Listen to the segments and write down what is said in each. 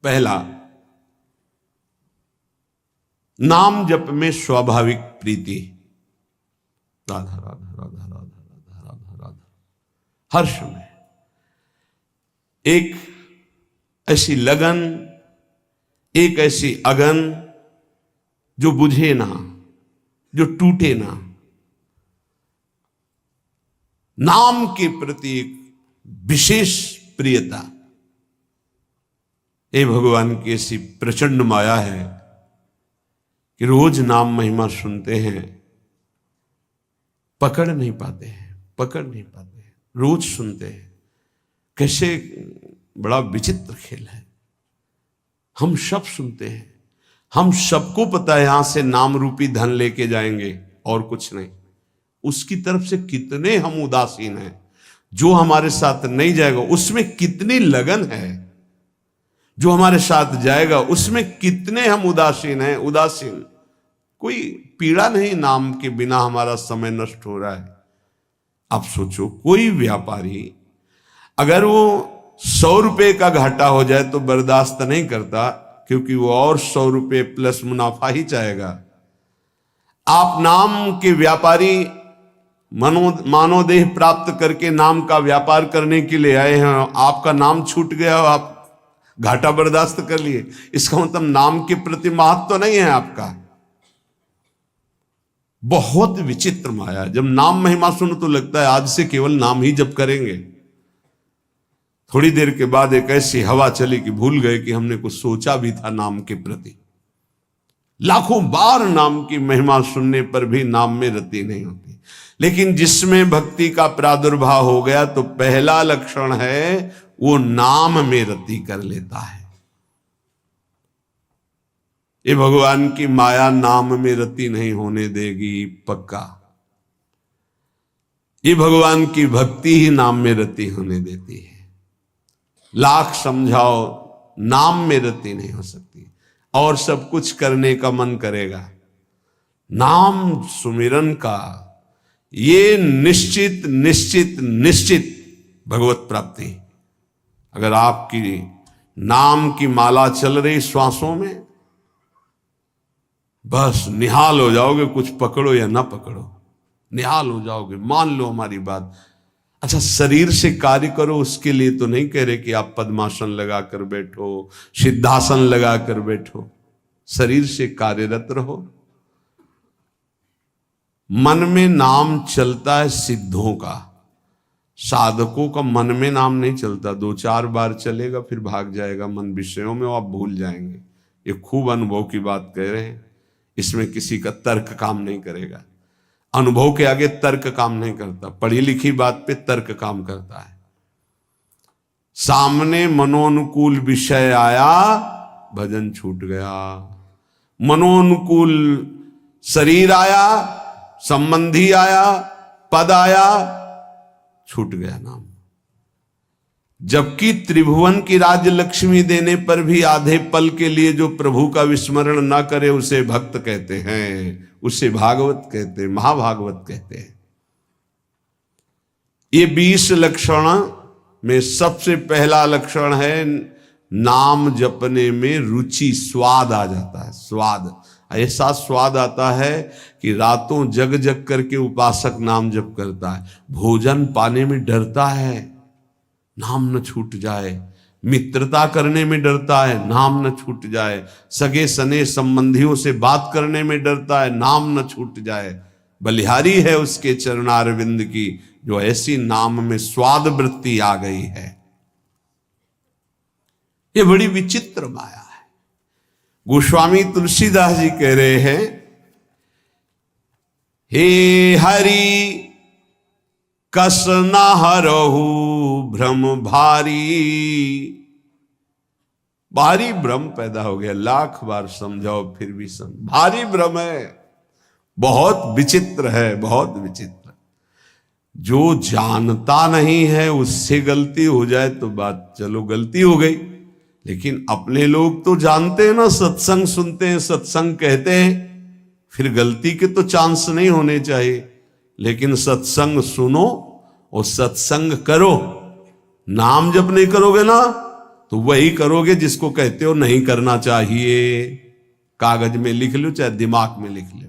पहला, नाम जप में स्वाभाविक प्रीति, राधा राधा राधा राधा राधा राधा राधा, हर्ष में एक ऐसी लगन, एक ऐसी अगन जो बुझे ना, जो टूटे ना। नाम के प्रति एक विशेष प्रियता। हे भगवान की ऐसी प्रचंड माया है कि रोज नाम महिमा सुनते हैं, पकड़ नहीं पाते हैं, रोज सुनते हैं। कैसे बड़ा विचित्र खेल है। हम सब सुनते हैं, हम सबको पता है यहां से नाम रूपी धन लेके जाएंगे और कुछ नहीं। उसकी तरफ से कितने हम उदासीन हैं। जो हमारे साथ नहीं जाएगा उसमें कितनी लगन है, जो हमारे साथ जाएगा उसमें कितने हम उदासीन हैं। उदासीन, कोई पीड़ा नहीं, नाम के बिना हमारा समय नष्ट हो रहा है। अब सोचो, कोई व्यापारी अगर वो 100 रुपए का घाटा हो जाए तो बर्दाश्त नहीं करता, क्योंकि वो और 100 रुपए प्लस मुनाफा ही चाहेगा। आप नाम के व्यापारी मानवदेह प्राप्त करके नाम का व्यापार करने के लिए आए हैं, आपका नाम छूट गया, आप घाटा बर्दाश्त कर लिए, इसका मतलब नाम के प्रति महत्व तो नहीं है आपका। बहुत विचित्र माया। जब नाम महिमा सुनो तो लगता है आज से केवल नाम ही जप करेंगे। थोड़ी देर के बाद एक ऐसी हवा चली कि भूल गए कि हमने कुछ सोचा भी था नाम के प्रति। लाखों बार नाम की महिमा सुनने पर भी नाम में रति नहीं होती। लेकिन जिसमें भक्ति का प्रादुर्भाव हो गया तो पहला लक्षण है वो नाम में रति कर लेता है। ये भगवान की माया नाम में रति नहीं होने देगी, पक्का। ये भगवान की भक्ति ही नाम में रति होने देती है। लाख समझाओ, नाम में रति नहीं हो सकती। और सब कुछ करने का मन करेगा, नाम सुमिरन का ये निश्चित निश्चित निश्चित भगवत प्राप्ति। अगर आपकी नाम की माला चल रही श्वासों में, बस निहाल हो जाओगे। कुछ पकड़ो या ना पकड़ो, निहाल हो जाओगे। मान लो हमारी बात। अच्छा, शरीर से कार्य करो, उसके लिए तो नहीं कह रहे कि आप पद्मासन लगाकर बैठो, सिद्धासन लगाकर बैठो। शरीर से कार्यरत रहो। मन में नाम चलता है सिद्धों का, साधकों का मन में नाम नहीं चलता। 2-4 बार चलेगा फिर भाग जाएगा मन विषयों में, आप भूल जाएंगे। ये खूब अनुभव की बात कह रहे हैं, इसमें किसी का तर्क काम नहीं करेगा। अनुभव के आगे तर्क काम नहीं करता, पढ़ी लिखी बात पे तर्क काम करता है। सामने मनोनुकूल विषय आया, भजन छूट गया। मनोनुकूल शरीर आया, संबंधी आया, पद आया, छूट गया नाम। जबकि त्रिभुवन की राज्य लक्ष्मी देने पर भी आधे पल के लिए जो प्रभु का विस्मरण ना करे उसे भक्त कहते हैं, उसे भागवत कहते हैं, महाभागवत कहते हैं। ये 20 लक्षण में सबसे पहला लक्षण है नाम जपने में रुचि, स्वाद आ जाता है। स्वाद, ऐसा स्वाद आता है कि रातों जग जग करके उपासक नाम जप करता है। भोजन पाने में डरता है, नाम न छूट जाए। मित्रता करने में डरता है, नाम न छूट जाए। सगे सने संबंधियों से बात करने में डरता है, नाम न छूट जाए। बलिहारी है उसके चरणारविंद की, जो ऐसी नाम में स्वाद वृत्ति आ गई है। ये बड़ी विचित्र माया है। गोस्वामी तुलसीदास जी कह रहे हैं, हे हरि कस न हरहु भ्रम भारी। भारी भ्रम पैदा हो गया, लाख बार समझाओ फिर भी भारी भ्रम है। बहुत विचित्र है, बहुत विचित्र। जो जानता नहीं है उससे गलती हो जाए तो बात चलो गलती हो गई, लेकिन अपने लोग तो जानते हैं ना, सत्संग सुनते हैं, सत्संग कहते हैं, फिर गलती के तो चांस नहीं होने चाहिए। लेकिन सत्संग सुनो और सत्संग करो। नाम जब नहीं करोगे ना तो वही करोगे जिसको कहते हो नहीं करना चाहिए। कागज में लिख लो चाहे दिमाग में लिख लो,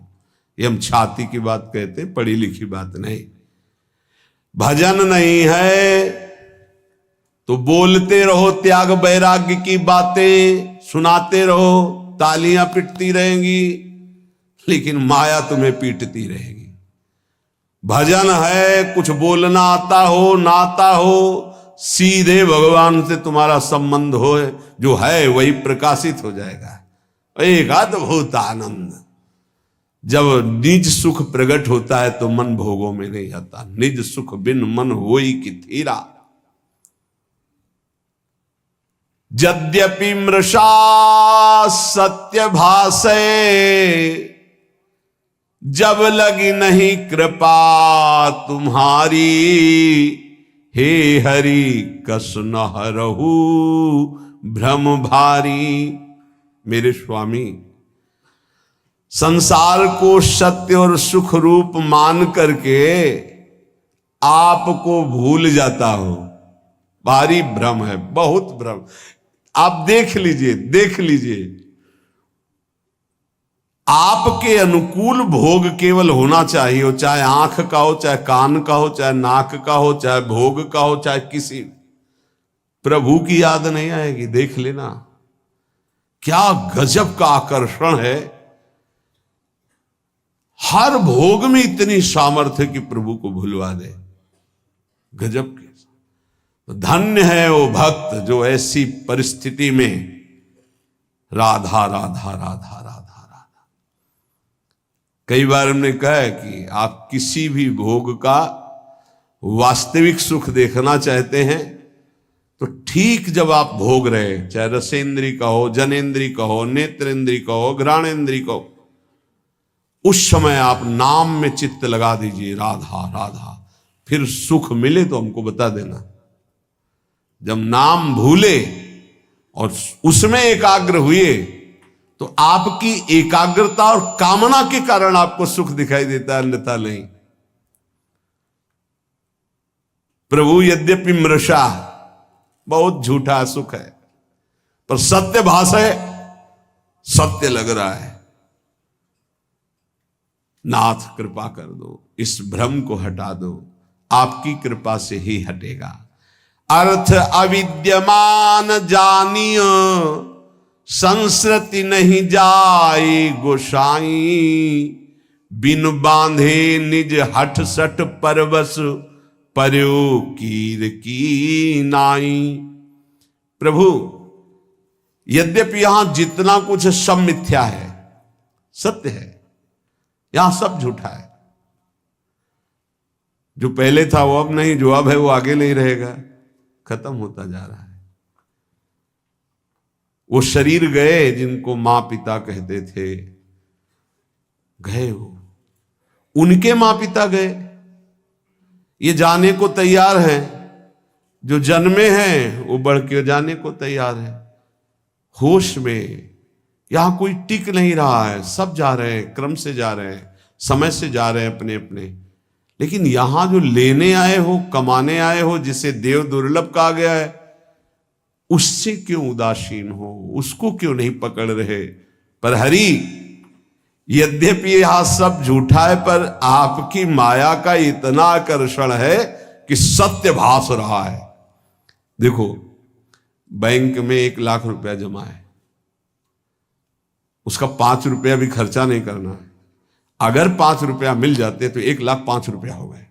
ये हम छाती की बात कहते हैं, पढ़ी लिखी बात नहीं। भजन नहीं है तो बोलते रहो त्याग वैराग्य की बातें, सुनाते रहो, तालियां पिटती रहेंगी, लेकिन माया तुम्हें पीटती रहेगी। भजन है कुछ बोलना आता हो ना आता हो, सीधे भगवान से तुम्हारा संबंध हो, जो है वही प्रकाशित हो जाएगा। एक अद्भुत आनंद। जब निज सुख प्रकट होता है तो मन भोगों में नहीं आता। निज सुख बिन मन होई कि थीरा। यद्यपि मृषा सत्य भाषे, जब लगी नहीं कृपा तुम्हारी, हे हरि कस न हरहु भ्रम भारी। मेरे स्वामी, संसार को सत्य और सुख रूप मान करके आपको भूल जाता हो, भारी भ्रम है, बहुत भ्रम। आप देख लीजिए, देख लीजिए, आपके अनुकूल भोग केवल होना चाहिए, हो चाहे आंख का हो, चाहे कान का हो, चाहे नाक का हो, चाहे भोग का हो, चाहे किसी। प्रभु की याद नहीं आएगी। देख लेना क्या गजब का आकर्षण है। हर भोग में इतनी सामर्थ्य कि प्रभु को भुलवा दे। गजब के। धन्य है वो भक्त जो ऐसी परिस्थिति में राधा राधा राधा राधा राधा। कई बार हमने कहा है कि आप किसी भी भोग का वास्तविक सुख देखना चाहते हैं तो ठीक जब आप भोग रहे, चाहे रसेंद्री का हो, जनेन्द्री का हो, नेत्रेंद्री का हो, घ्राणेन्द्री का हो, उस समय आप नाम में चित्त लगा दीजिए, राधा राधा। फिर सुख मिले तो हमको बता देना। जब नाम भूले और उसमें एकाग्र हुए तो आपकी एकाग्रता और कामना के कारण आपको सुख दिखाई देता है, अन्यथा नहीं। प्रभु यद्यपि मृषा, बहुत झूठा सुख है, पर सत्य भास है, सत्य लग रहा है। नाथ कृपा कर दो, इस भ्रम को हटा दो, आपकी कृपा से ही हटेगा। अर्थ अविद्यमान जानियो, संस्कृति नहीं जाए गोसाई, बिन बांधे निज हठ सठ परवश, पर्यो कीर की नाई। प्रभु, यद्यपि यहां जितना कुछ सब मिथ्या है, सत्य है, यहां सब झूठा है। जो पहले था वो अब नहीं, जो अब है वो आगे नहीं रहेगा, खत्म होता जा रहा है। वो शरीर गए जिनको मां पिता कहते थे, गए वो, उनके मां पिता गए। ये जाने को तैयार हैं, जो जन्मे हैं वो बढ़ के जाने को तैयार है। होश में यहां कोई टिक नहीं रहा है, सब जा रहे हैं, क्रम से जा रहे हैं, समय से जा रहे हैं अपने अपने। लेकिन यहां जो लेने आए हो, कमाने आए हो, जिसे देव दुर्लभ कहा गया है, उससे क्यों उदासीन हो, उसको क्यों नहीं पकड़ रहे। पर हरि, यद्यपि यह सब झूठा है, पर आपकी माया का इतना आकर्षण है कि सत्य भास रहा है। देखो, बैंक में 1 लाख रुपया जमा है, उसका 5 रुपया भी खर्चा नहीं करना है। अगर 5 रुपया मिल जाते तो 1,05,000 रुपया हो गए,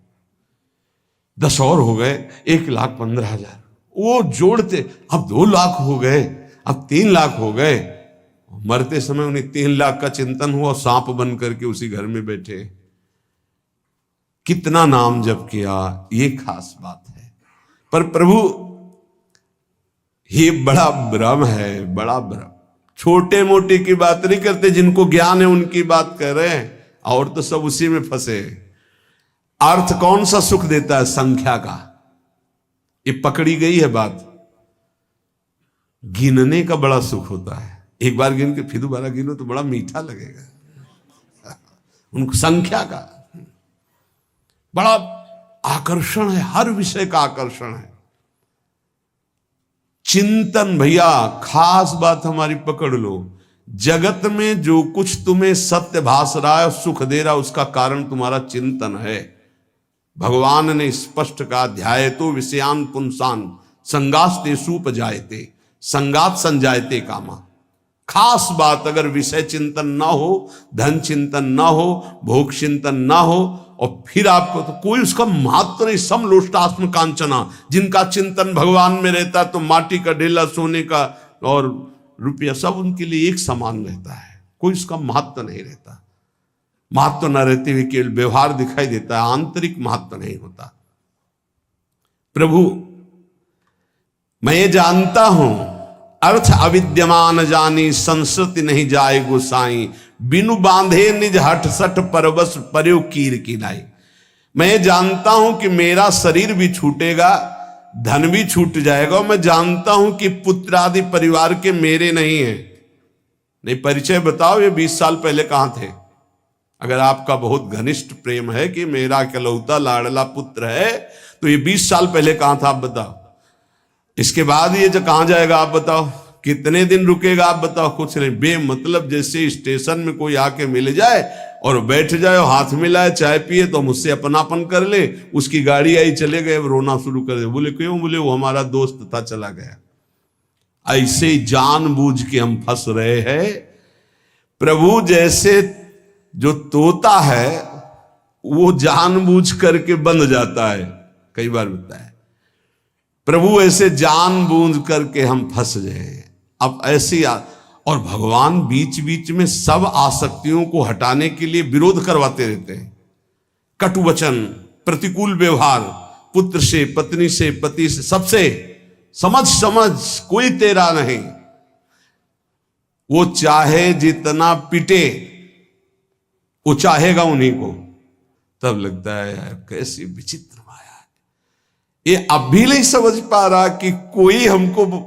10 और हो गए 1,15,000। वो जोड़ते अब 2 लाख हो गए, अब 3 लाख हो गए। मरते समय उन्हें 3 लाख का चिंतन हुआ, सांप बन करके उसी घर में बैठे। कितना नाम जप किया, ये खास बात है। पर प्रभु, ये बड़ा भ्रम है, बड़ा भ्रम। छोटे मोटे की बात नहीं करते, जिनको ज्ञान है उनकी बात कर रहे हैं, और तो सब उसी में फंसे। अर्थ कौन सा सुख देता है? संख्या का। ये पकड़ी गई है बात। गिनने का बड़ा सुख होता है, एक बार गिन के फिर दोबारा गिनो तो बड़ा मीठा लगेगा। उनको संख्या का बड़ा आकर्षण है, हर विषय का आकर्षण है। चिंतन, भैया खास बात हमारी पकड़ लो, जगत में जो कुछ तुम्हें सत्य भास रहा है, सुख दे रहा है, उसका कारण तुम्हारा चिंतन है। भगवान ने स्पष्ट कहा, ध्यायतो विषयान पुंसान संगास्तेषु जायते, संगात संजायते कामा। खास बात, अगर विषय चिंतन ना हो, धन चिंतन ना हो, भोग चिंतन ना हो, और फिर आपको तो कोई उसका महत्व नहीं। समलोष्टास्म कांचना, जिनका चिंतन भगवान में रहता है तो माटी का ढेला, सोने का और रुपया सब उनके लिए एक समान रहता है, कोई उसका महत्व नहीं रहता। महत्व न रहते हुए केवल व्यवहार दिखाई देता है, आंतरिक महत्व नहीं होता। प्रभु मैं ये जानता हूं, अर्थ अविद्यमान जानी, संस्कृति नहीं जाए गोसाई, बिनु बांधे निज हठ सठ परवश पर्यो कीर की लाई। मैं जानता हूं कि मेरा शरीर भी छूटेगा, धन भी छूट जाएगा। मैं जानता हूं कि पुत्र आदि परिवार के मेरे नहीं है। नहीं, परिचय बताओ, ये 20 साल पहले कहां थे? अगर आपका बहुत घनिष्ठ प्रेम है कि मेरा इकलौता लाडला पुत्र है, तो ये 20 साल पहले कहां था, आप बताओ। इसके बाद ये जो कहां जाएगा, आप बताओ। कितने दिन रुकेगा, आप बताओ। कुछ नहीं, बेमतलब। जैसे स्टेशन में कोई आके मिल जाए और बैठ जाए और हाथ मिलाए, चाय पिए, तो मुझसे अपनापन कर ले, उसकी गाड़ी आई, चले गए, रोना शुरू कर दे। बोले क्यों? बोले वो हमारा दोस्त था, चला गया। ऐसे जानबूझ के हम फंस रहे हैं। प्रभु जैसे जो तोता है वो जानबूझ करके बंद जाता है, कई बार होता है। प्रभु ऐसे जानबूझ करके हम फंस गए। अब ऐसी और भगवान बीच बीच में सब आसक्तियों को हटाने के लिए विरोध करवाते रहते हैं। कटु वचन, प्रतिकूल व्यवहार, पुत्र से, पत्नी से, पति से, सबसे समझ समझ, कोई तेरा नहीं। वो चाहे जितना पिटे, वो चाहेगा उन्हीं को। तब लगता है यार कैसी विचित्र माया है। ये अब भी नहीं समझ पा रहा कि कोई हमको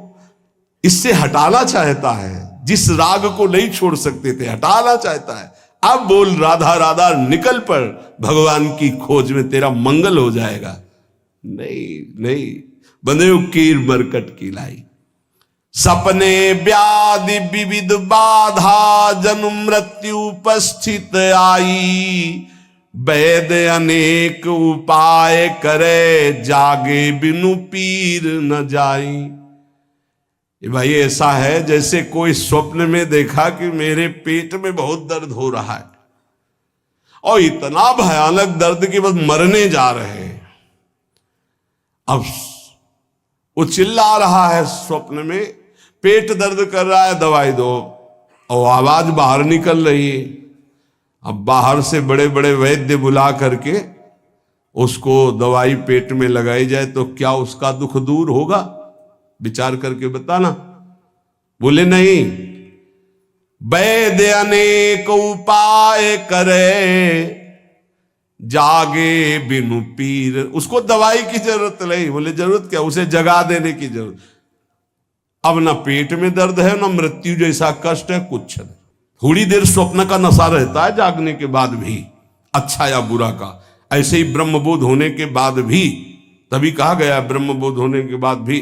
इससे हटाना चाहता है। जिस राग को नहीं छोड़ सकते थे, हटाना चाहता है। अब बोल राधा राधा, निकल पड़ भगवान की खोज में, तेरा मंगल हो जाएगा। नहीं नहीं, बंदे कीर मरकट की लाई। सपने व्याधि विविध बाधा, जन्म मृत्यु उपस्थित आई, वैद्य अनेक उपाय करे, जागे बिनु पीर न जाई। ये भाई ऐसा है जैसे कोई स्वप्न में देखा कि मेरे पेट में बहुत दर्द हो रहा है, और इतना भयानक दर्द कि बस मरने जा रहे हैं। अब वो चिल्ला रहा है स्वप्न में, पेट दर्द कर रहा है, दवाई दो, और आवाज बाहर निकल रही है। अब बाहर से बड़े बड़े वैद्य बुला करके उसको दवाई पेट में लगाई जाए तो क्या उसका दुख दूर होगा? विचार करके बताना। बोले नहीं, वैद्य अनेक उपाय करे, जागे बिनु पीर। उसको दवाई की जरूरत नहीं। बोले जरूरत क्या, उसे जगा देने की जरूरत। अब ना पेट में दर्द है, ना मृत्यु जैसा कष्ट है, कुछ नहीं। थोड़ी देर स्वप्न का नशा रहता है जागने के बाद भी, अच्छा या बुरा का। ऐसे ही ब्रह्मबोध होने के बाद भी, तभी कहा गया ब्रह्मबोध होने के बाद भी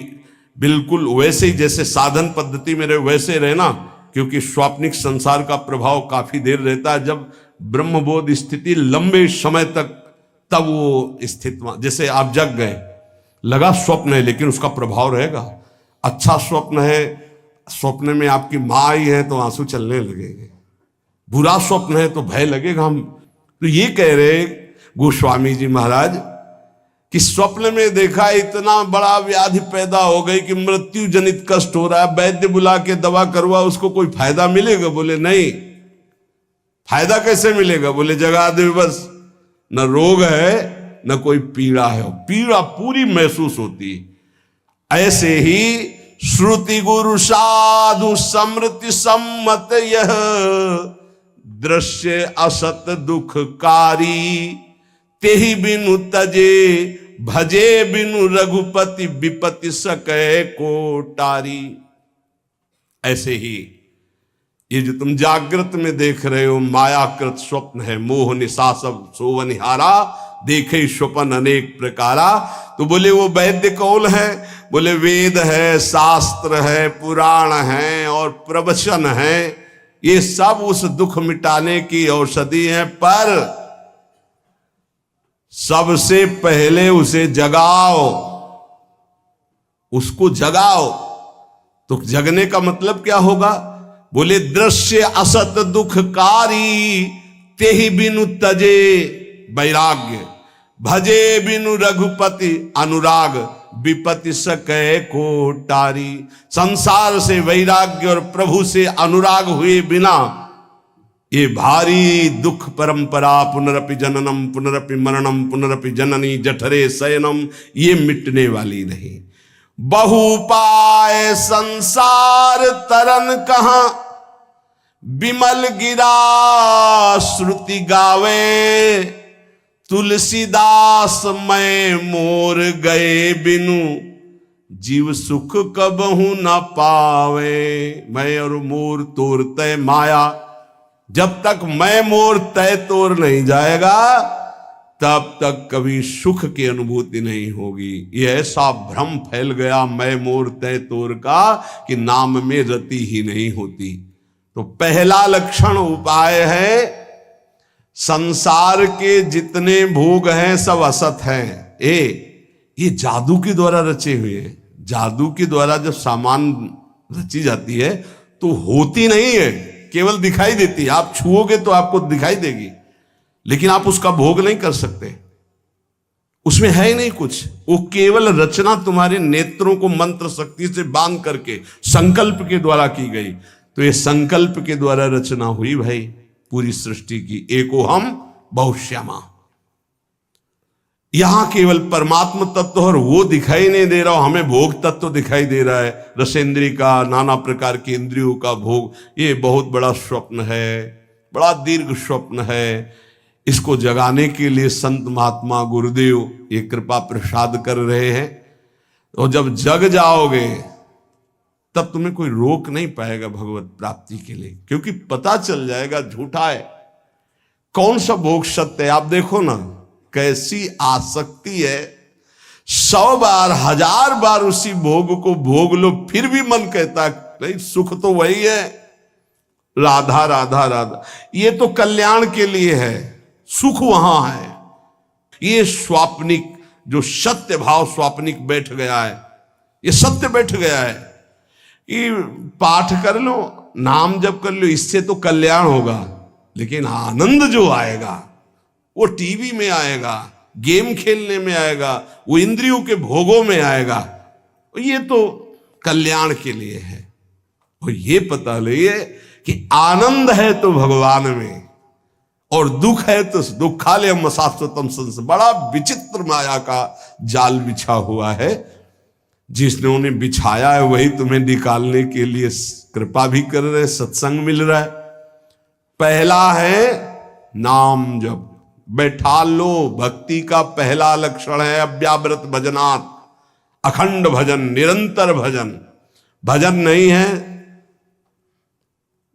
बिल्कुल वैसे ही जैसे साधन पद्धति में रहे वैसे रहना, क्योंकि स्वाप्निक संसार का प्रभाव काफी देर रहता है। जब ब्रह्मबोध स्थिति लंबे समय तक, तब वो स्थिति, जैसे आप जग गए, लगा स्वप्न है लेकिन उसका प्रभाव रहेगा। अच्छा स्वप्न है, स्वप्न में आपकी माँ आई है तो आंसू चलने लगेंगे। बुरा स्वप्न है तो भय लगेगा। हम तो ये कह रहे गोस्वामी जी महाराज कि स्वप्न में देखा इतना बड़ा व्याधि पैदा हो गई कि मृत्यु जनित कष्ट हो रहा है, वैद्य बुला के दवा करवा, उसको कोई फायदा मिलेगा? बोले नहीं। फायदा कैसे मिलेगा? बोले जगा दे बस। न रोग है न कोई पीड़ा है, पीड़ा पूरी महसूस होती है। ऐसे ही श्रुति गुरु साधु समृति सम्मत यह, दृश्य असत दुखकारी, तेहि बिनु तजे भजे बिनु रघुपति, विपति सकै कोटारी। ऐसे ही ये जो तुम जागृत में देख रहे हो मायाकृत स्वप्न है। मोह निशा सब सोवनिहारा, देखे स्वप्न अनेक प्रकारा। तो बोले वो वैद्य कौन है? बोले वेद है, शास्त्र है, पुराण है और प्रवचन है, ये सब उस दुख मिटाने की औषधि है। पर सबसे पहले उसे जगाओ, उसको जगाओ। तो जगने का मतलब क्या होगा? बोले दृश्य असत दुखकारी, तेहि बिनु तजे वैराग्य, भजे बिनु रघुपति अनुराग, विपति सकै को टारी। संसार से वैराग्य और प्रभु से अनुराग हुए बिना ये भारी दुख परंपरा, पुनरपि जननम पुनरपि मरणम पुनरपि जननी जठरे शयनम, ये मिटने वाली नहीं। बहुपाय संसार तरन कहां, विमल गिरा श्रुति गावे, तुलसीदास मैं मोर गए बिनु, जीव सुख कबहू न पावे। मैं और मोर तोर तय माया, जब तक मैं मोर तय तोर नहीं जाएगा तब तक कभी सुख की अनुभूति नहीं होगी। ये ऐसा भ्रम फैल गया मैं मोर तय तोर का कि नाम में रति ही नहीं होती। तो पहला लक्षण उपाय है, संसार के जितने भोग हैं सब असत हैं। ये जादू के द्वारा रचे हुए हैं। जादू के द्वारा जब सामान रची जाती है तो होती नहीं है, केवल दिखाई देती है। आप छुओगे तो आपको दिखाई देगी, लेकिन आप उसका भोग नहीं कर सकते, उसमें है ही नहीं कुछ। वो केवल रचना तुम्हारे नेत्रों को मंत्र शक्ति से बांध करके संकल्प के द्वारा की गई। तो ये संकल्प के द्वारा रचना हुई भाई पूरी सृष्टि की। एको हम बहुश्यामा, यहां केवल परमात्म तत्व और वो दिखाई नहीं दे रहा, हमें भोग तत्व दिखाई दे रहा है। रसेंद्री का, नाना प्रकार की इंद्रियों का भोग, ये बहुत बड़ा स्वप्न है, बड़ा दीर्घ स्वप्न है। इसको जगाने के लिए संत महात्मा गुरुदेव ये कृपा प्रसाद कर रहे हैं। और जब जग जाओगे तब तुम्हें कोई रोक नहीं पाएगा भगवत प्राप्ति के लिए, क्योंकि पता चल जाएगा झूठा है, कौन सा भोग सत्य है। आप देखो ना कैसी आसक्ति है, 100 बार 1000 बार उसी भोग को भोग लो फिर भी मन कहता नहीं सुख तो वही है, राधा राधा राधा। ये तो कल्याण के लिए है, सुख वहां है। ये स्वाप्निक जो सत्य भाव स्वाप्निक बैठ गया है, ये सत्य बैठ गया है कि पाठ कर लो, नाम जप कर लो, इससे तो कल्याण होगा, लेकिन आनंद जो आएगा वो टीवी में आएगा, गेम खेलने में आएगा, वो इंद्रियों के भोगों में आएगा। ये तो कल्याण के लिए है। और ये पता लिए कि आनंद है तो भगवान में, और दुख है तो दुखालयम शाश्वतम संस। बड़ा विचित्र माया का जाल बिछा हुआ है, जिसने उन्हें बिछाया है वही तुम्हें निकालने के लिए कृपा भी कर रहे, सत्संग मिल रहा है। पहला है नाम जप, बैठा लो। भक्ति का पहला लक्षण है अव्याव्रत भजनात्, अखंड भजन, निरंतर भजन। भजन नहीं है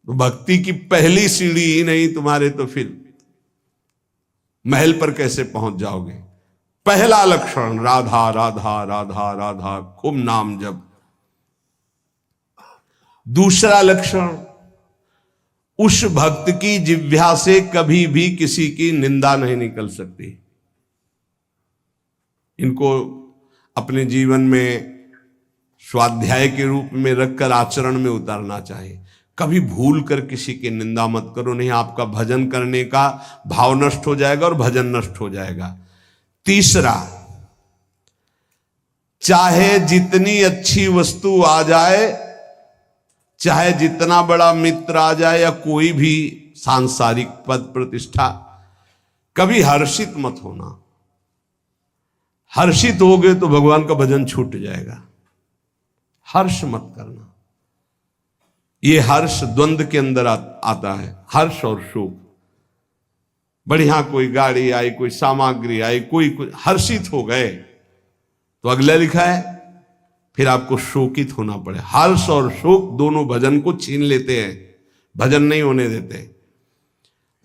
तो भक्ति की पहली सीढ़ी ही नहीं तुम्हारे, तो फिर महल पर कैसे पहुंच जाओगे। पहला लक्षण राधा राधा राधा राधा, खूब नाम जप। दूसरा लक्षण, उस भक्त की जिह्वा से कभी भी किसी की निंदा नहीं निकल सकती। इनको अपने जीवन में स्वाध्याय के रूप में रखकर आचरण में उतारना चाहिए। कभी भूल कर किसी की निंदा मत करो, नहीं आपका भजन करने का भाव नष्ट हो जाएगा और भजन नष्ट हो जाएगा। तीसरा, चाहे जितनी अच्छी वस्तु आ जाए, चाहे जितना बड़ा मित्र आ जाए या कोई भी सांसारिक पद प्रतिष्ठा, कभी हर्षित मत होना। हर्षित होगे तो भगवान का भजन छूट जाएगा। हर्ष मत करना। ये हर्ष द्वंद्व के अंदर आता है, हर्ष और शोक। बढ़िया कोई गाड़ी आई, कोई सामग्री आई, कोई हर्षित हो गए तो अगला लिखा है फिर आपको शोकित होना पड़े। हर्ष और शोक दोनों भजन को छीन लेते हैं, भजन नहीं होने देते।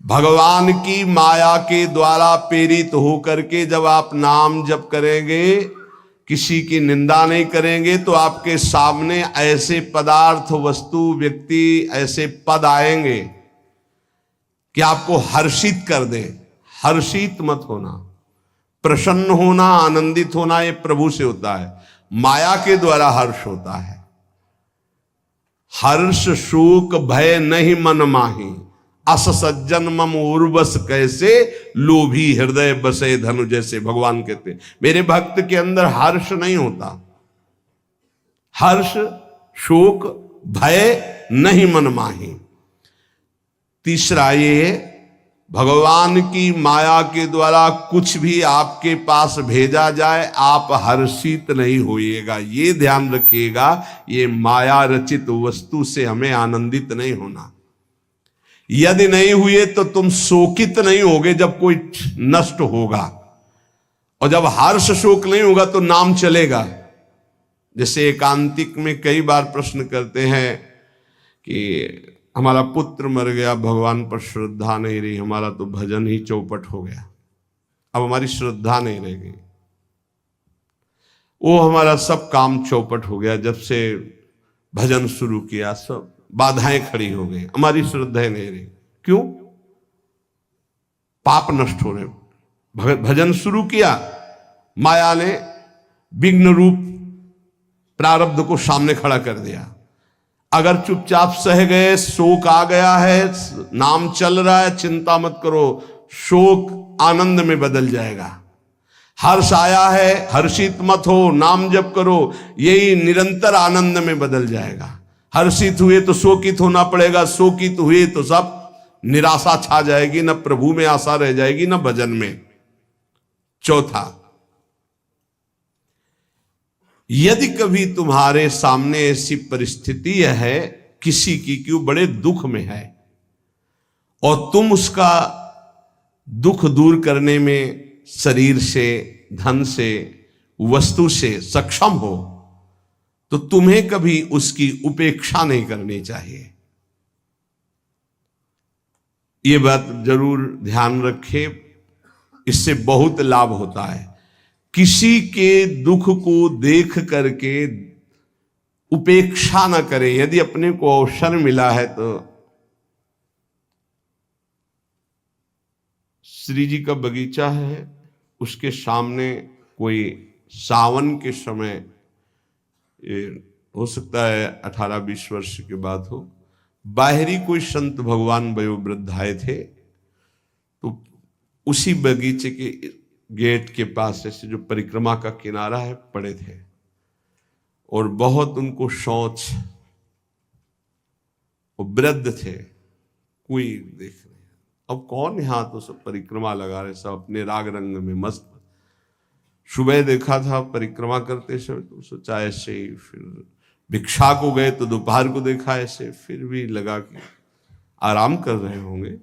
भगवान की माया के द्वारा प्रेरित होकर के जब आप नाम जप करेंगे किसी की निंदा नहीं करेंगे तो आपके सामने ऐसे पदार्थ, वस्तु, व्यक्ति, ऐसे पद आएंगे कि आपको हर्षित कर दे। हर्षित मत होना, प्रसन्न होना, आनंदित होना ये प्रभु से होता है, माया के द्वारा हर्ष होता है। हर्ष शोक भय नहीं मन माही, अस सज्जन मम उर्वस कैसे, लोभी हृदय बसे धनु जैसे। भगवान कहते मेरे भक्त के अंदर हर्ष नहीं होता। हर्ष शोक भय नहीं मन माही। तीसरा ये, भगवान की माया के द्वारा कुछ भी आपके पास भेजा जाए आप हर्षित नहीं होइएगा। ये ध्यान रखिएगा, ये माया रचित वस्तु से हमें आनंदित नहीं होना। यदि नहीं हुए तो तुम शोकित नहीं होगे जब कोई नष्ट होगा, और जब हर्ष शोक नहीं होगा तो नाम चलेगा। जैसे एकांतिक में कई बार प्रश्न करते हैं कि हमारा पुत्र मर गया, भगवान पर श्रद्धा नहीं रही, हमारा तो भजन ही चौपट हो गया, अब हमारी श्रद्धा नहीं रह गई, वो हमारा सब काम चौपट हो गया, जब से भजन शुरू किया सब बाधाएं खड़ी हो गई, हमारी श्रद्धा नहीं रही। क्यों? पाप नष्ट हो रहे। भजन शुरू किया, माया ने विघ्न रूप प्रारब्ध को सामने खड़ा कर दिया। अगर चुपचाप सह गए, शोक आ गया है, नाम चल रहा है, चिंता मत करो, शोक आनंद में बदल जाएगा। हर्ष आया है, हर्षित मत हो, नाम जप करो, यही निरंतर आनंद में बदल जाएगा। हर्षित हुए तो शोकित होना पड़ेगा, शोकित हुए तो सब निराशा छा जाएगी, न प्रभु में आशा रह जाएगी न भजन में। चौथा, यदि कभी तुम्हारे सामने ऐसी परिस्थिति है किसी की कि वो बड़े दुख में है और तुम उसका दुख दूर करने में शरीर से, धन से, वस्तु से सक्षम हो, तो तुम्हें कभी उसकी उपेक्षा नहीं करनी चाहिए। ये बात जरूर ध्यान रखें, इससे बहुत लाभ होता है। किसी के दुख को देख करके उपेक्षा न करें। यदि अपने को अवसर मिला है तो श्री जी का बगीचा है, उसके सामने कोई सावन के समय, हो सकता है 18-20 वर्ष के बाद हो, बाहरी कोई संत भगवान वयोवृद्ध आए थे, तो उसी बगीचे के गेट के पास ऐसे जो परिक्रमा का किनारा है पड़े थे, और बहुत उनको शौच, वो वृद्ध थे, कोई देख रहे। अब कौन यहाँ तो सब परिक्रमा लगा रहे, सब अपने राग रंग में मस्त। सुबह देखा था परिक्रमा करते समय तो सोचा ऐसे ही, फिर भिक्षा को गए तो दोपहर को देखा ऐसे, फिर भी लगा कि आराम कर रहे होंगे।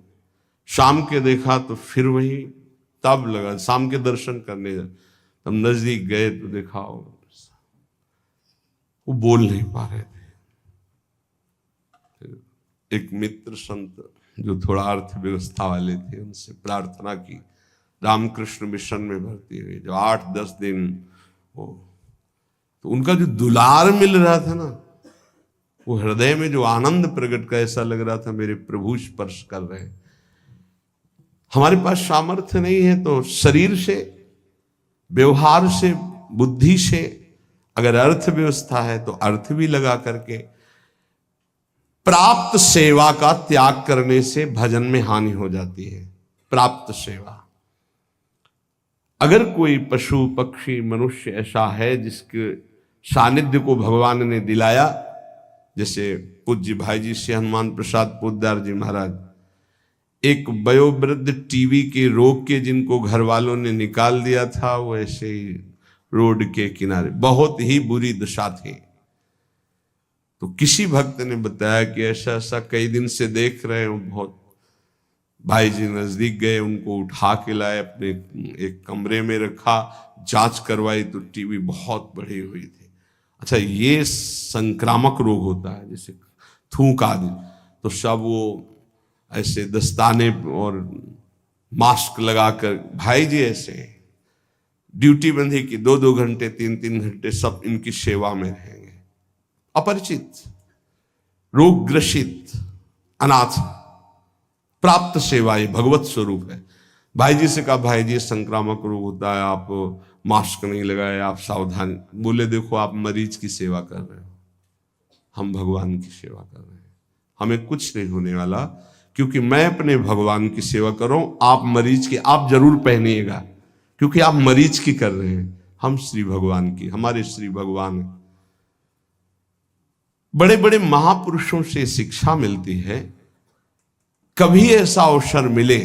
शाम के देखा तो फिर वही, तब लगा शाम के दर्शन करने, तब नजदीक गए तो देखा वो बोल नहीं पा रहे थे। एक मित्र संत जो थोड़ा अर्थ व्यवस्था वाले थे, उनसे प्रार्थना की, रामकृष्ण मिशन में भर्ती हुए। जो 8-10 दिन हो, तो उनका जो दुलार मिल रहा था ना, वो हृदय में जो आनंद प्रकट का, ऐसा लग रहा था मेरे प्रभु स्पर्श कर रहे हैं। हमारे पास सामर्थ्य नहीं है तो शरीर से, व्यवहार से, बुद्धि से, अगर अर्थ व्यवस्था है तो अर्थ भी लगा करके, प्राप्त सेवा का त्याग करने से भजन में हानि हो जाती है। प्राप्त सेवा, अगर कोई पशु पक्षी मनुष्य ऐसा है जिसके सानिध्य को भगवान ने दिलाया, जैसे पूज्य भाई जी श्री हनुमान प्रसाद पोद्दार जी महाराज, एक वयोवृद्ध टीबी के रोग के जिनको घर वालों ने निकाल दिया था, वो ऐसे ही रोड के किनारे, बहुत ही बुरी दशा थी। तो किसी भक्त ने बताया कि ऐसा ऐसा कई दिन से देख रहे हो, बहुत। भाई जी नजदीक गए, उनको उठा के लाए, अपने एक कमरे में रखा, जांच करवाई तो टीबी बहुत बढ़ी हुई थी। अच्छा, ये संक्रामक रोग होता है, जैसे थूक आदि, तो सब वो ऐसे दस्ताने और मास्क लगाकर, भाई जी ऐसे ड्यूटी बंधी कि 2-2 घंटे 3-3 घंटे सब इनकी सेवा में रहेंगे। अपरिचित, रोग ग्रसित, अनाथ, प्राप्त सेवा ये भगवत स्वरूप है। भाई जी से कहा, भाई जी संक्रामक रोग होता है, आप मास्क नहीं लगाए, आप सावधान। बोले देखो आप मरीज की सेवा कर रहे हो, हम भगवान की सेवा कर रहे हैं, हमें कुछ नहीं होने वाला, क्योंकि मैं अपने भगवान की सेवा कर रहा हूं। आप मरीज की आप जरूर पहनिएगा, क्योंकि आप मरीज की कर रहे हैं, हम श्री भगवान की, हमारे श्री भगवान है। बड़े बड़े महापुरुषों से शिक्षा मिलती है, कभी ऐसा अवसर मिले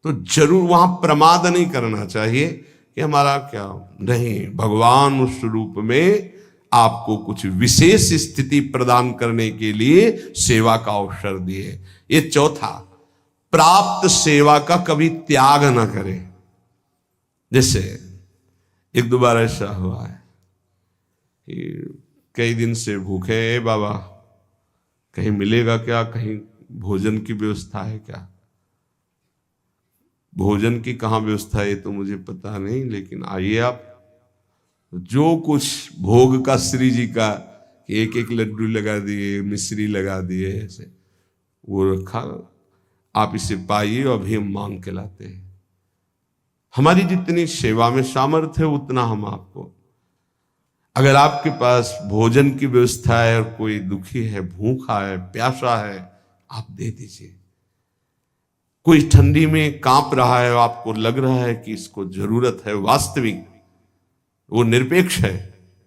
तो जरूर वहां प्रमाद नहीं करना चाहिए कि हमारा क्या नहीं, भगवान उस रूप में आपको कुछ विशेष स्थिति प्रदान करने के लिए सेवा का अवसर दिए। ये चौथा, प्राप्त सेवा का कभी त्याग ना करें। जैसे एक दो बार ऐसा हुआ है कि कई दिन से भूखे हैं बाबा, कहीं मिलेगा क्या, कहीं भोजन की व्यवस्था है क्या? भोजन की कहाँ व्यवस्था है तो मुझे पता नहीं, लेकिन आइए आप, जो कुछ भोग का श्री जी का एक एक लड्डू लगा दिए, मिश्री लगा दिए, ऐसे वो रखा, आप इसे पाइए और अभी हम मांग के लाते हैं। हमारी जितनी सेवा में सामर्थ्य है उतना हम आपको, अगर आपके पास भोजन की व्यवस्था है और कोई दुखी है, भूखा है, प्यासा है, आप दे दीजिए। कोई ठंडी में कांप रहा है, आपको लग रहा है कि इसको जरूरत है, वास्तविक वो निरपेक्ष है,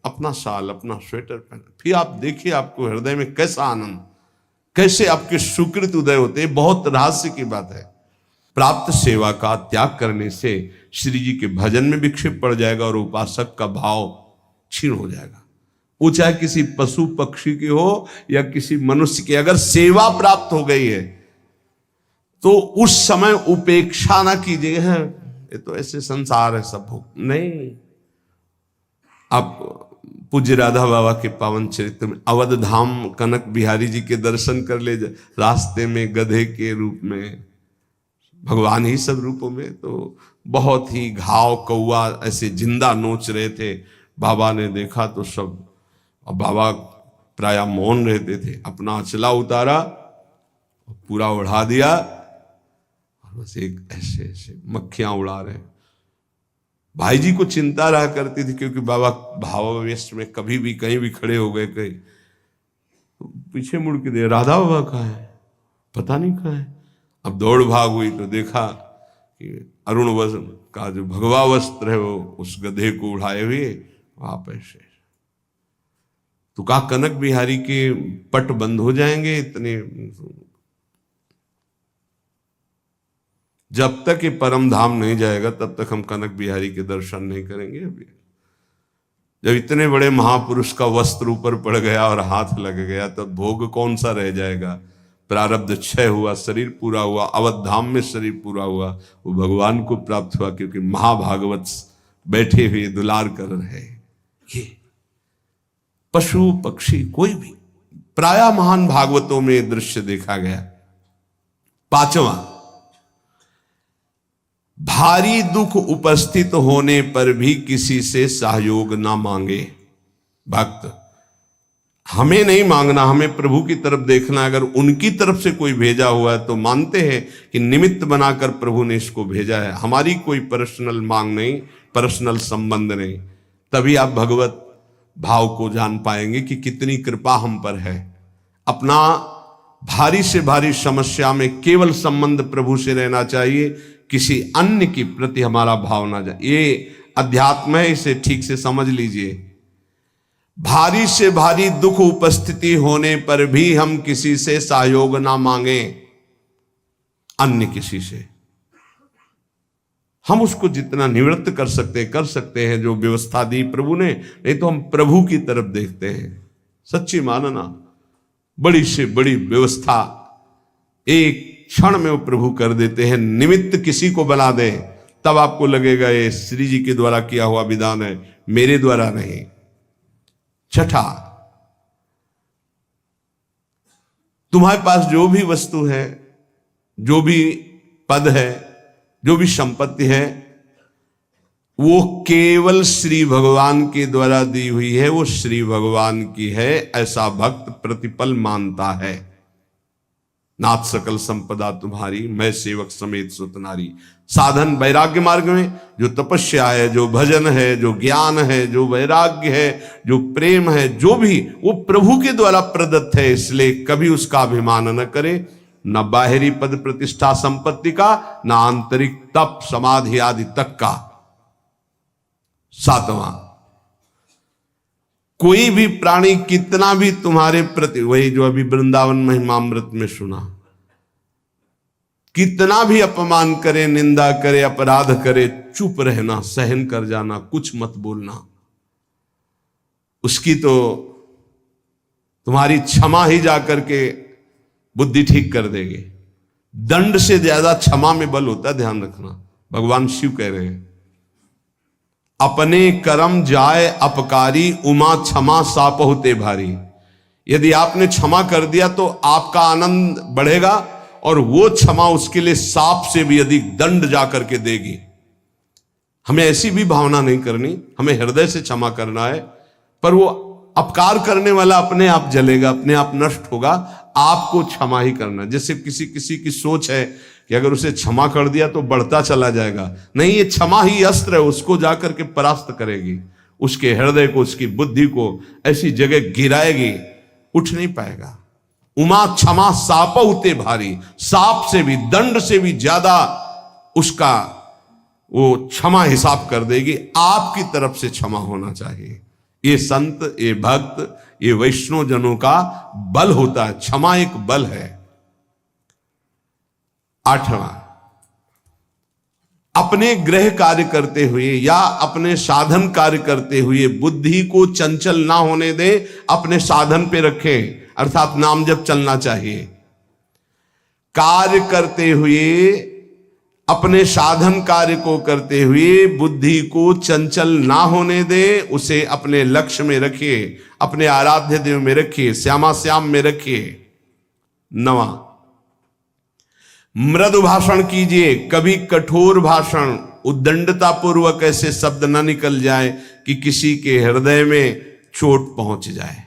अपना शाल अपना स्वेटर पहन, फिर आप देखिए आपको हृदय में कैसा आनंद, कैसे आपके सुकृत उदय होते हैं। बहुत रहस्य की बात है। प्राप्त सेवा का त्याग करने से श्री जी के भजन में विक्षेप पड़ जाएगा और उपासक का भाव क्षीण हो जाएगा। वो चाहे किसी पशु पक्षी की हो या किसी मनुष्य की, अगर सेवा प्राप्त हो गई है तो उस समय उपेक्षा ना कीजिए, है ये तो ऐसे संसार है सब भोग नहीं। आप पूज्य राधा बाबा के पावन चरित्र में अवध धाम कनक बिहारी जी के दर्शन कर ले, रास्ते में गधे के रूप में, भगवान ही सब रूपों में, तो बहुत ही घाव कौआ ऐसे जिंदा नोच रहे थे। बाबा ने देखा तो सब, और बाबा प्राय मौन रहते थे, अपना अचला उतारा, पूरा उड़ा दिया, और बस एक ऐसे ऐसे मक्खियां उड़ा रहे। भाई जी को चिंता रहा करती थी, क्योंकि बाबा भावावेश में कभी भी कहीं भी खड़े हो गए, कहीं तो पीछे मुड़ के दे, राधा बाबा कहाँ है, पता नहीं कहाँ है। अब दौड़ भाग हुई तो देखा कि अरुण वस्त्र का जो भगवा वस्त्र है वो उस गधे को उड़ाए हुए आप ऐसे, तो कहा कनक बिहारी के पट बंद हो जाएंगे इतने, जब तक ये परम धाम नहीं जाएगा तब तक हम कनक बिहारी के दर्शन नहीं करेंगे। अभी जब इतने बड़े महापुरुष का वस्त्र ऊपर पड़ गया और हाथ लग गया, तब भोग कौन सा रह जाएगा? प्रारब्ध क्षय हुआ, शरीर पूरा हुआ, अवध धाम में शरीर पूरा हुआ, वो भगवान को प्राप्त हुआ, क्योंकि महाभागवत बैठे हुए दुलार कर रहे। ये पशु पक्षी कोई भी, प्राय महान भागवतों में दृश्य देखा गया। पांचवा, भारी दुख उपस्थित होने पर भी किसी से सहयोग ना मांगे। भक्त हमें नहीं मांगना, हमें प्रभु की तरफ देखना। अगर उनकी तरफ से कोई भेजा हुआ है तो मानते हैं कि निमित्त बनाकर प्रभु ने इसको भेजा है, हमारी कोई पर्सनल मांग नहीं, पर्सनल संबंध नहीं। तभी आप भगवत भाव को जान पाएंगे कि कितनी कृपा हम पर है। अपना भारी से भारी समस्या में केवल संबंध प्रभु से रहना चाहिए, किसी अन्य के प्रति हमारा भाव ना जाए। ये अध्यात्म है, इसे ठीक से समझ लीजिए। भारी से भारी दुख उपस्थिति होने पर भी हम किसी से सहयोग ना मांगे, अन्य किसी से। हम उसको जितना निवृत्त कर सकते हैं, जो व्यवस्था दी प्रभु ने, नहीं तो हम प्रभु की तरफ देखते हैं। सच्ची मानना, बड़ी से बड़ी व्यवस्था एक क्षण में वो प्रभु कर देते हैं। निमित्त किसी को बना दे, तब आपको लगेगा ये श्री जी के द्वारा किया हुआ विधान है, मेरे द्वारा नहीं। छठा, तुम्हारे पास जो भी वस्तु है, जो भी पद है, जो भी संपत्ति है, वो केवल श्री भगवान के द्वारा दी हुई है, वो श्री भगवान की है, ऐसा भक्त प्रतिपल मानता है। नाथ सकल संपदा तुम्हारी, मैं सेवक समेत सुत नारी। साधन वैराग्य मार्ग में जो तपस्या है, जो भजन है, जो ज्ञान है, जो वैराग्य है, जो प्रेम है, जो भी, वो प्रभु के द्वारा प्रदत्त है, इसलिए कभी उसका अभिमान न करे। न बाहरी पद प्रतिष्ठा संपत्ति का, न आंतरिक तप समाधि आदि तक का। सातवां, कोई भी प्राणी कितना भी तुम्हारे प्रति, वही जो अभी वृंदावन महिमामृत में सुना, कितना भी अपमान करे, निंदा करे, अपराध करे, चुप रहना, सहन कर जाना, कुछ मत बोलना। उसकी तो तुम्हारी क्षमा ही जाकर के बुद्धि ठीक कर देगी। दंड से ज्यादा क्षमा में बल होता है, ध्यान रखना। भगवान शिव कह रहे हैं, अपने कर्म जाए अपकारी, उमा क्षमा साप होते भारी। यदि आपने क्षमा कर दिया तो आपका आनंद बढ़ेगा, और वो क्षमा उसके लिए सांप से भी अधिक दंड जाकर के देगी। हमें ऐसी भी भावना नहीं करनी, हमें हृदय से क्षमा करना है, पर वो अपकार करने वाला अपने आप जलेगा, अपने आप नष्ट होगा। आपको क्षमा ही करना। जैसे किसी की सोच है कि अगर उसे क्षमा कर दिया तो बढ़ता चला जाएगा। नहीं, ये क्षमा ही अस्त्र है, उसको जाकर के परास्त करेगी, उसके हृदय को, उसकी बुद्धि को ऐसी जगह गिराएगी, उठ नहीं पाएगा। उमा क्षमा साप उते भारी, सांप से भी, दंड से भी ज्यादा उसका वो क्षमा हिसाब कर देगी। आपकी तरफ से क्षमा होना चाहिए। ये संत, ये भक्त, ये वैष्णव जनों का बल होता है। क्षमा एक बल है। आठवां, अपने गृह कार्य करते हुए या अपने साधन कार्य करते हुए बुद्धि को चंचल ना होने दे, अपने साधन पे रखें, अर्थात नाम जप चलना चाहिए। कार्य करते हुए, अपने साधन कार्य को करते हुए बुद्धि को चंचल ना होने दे, उसे अपने लक्ष्य में रखिए, अपने आराध्य देव में रखिए, श्यामा श्याम में रखिए। नवा, मृदु भाषण कीजिए, कभी कठोर भाषण, उद्दंडता पूर्वक ऐसे शब्द न निकल जाए कि किसी के हृदय में चोट पहुंच जाए,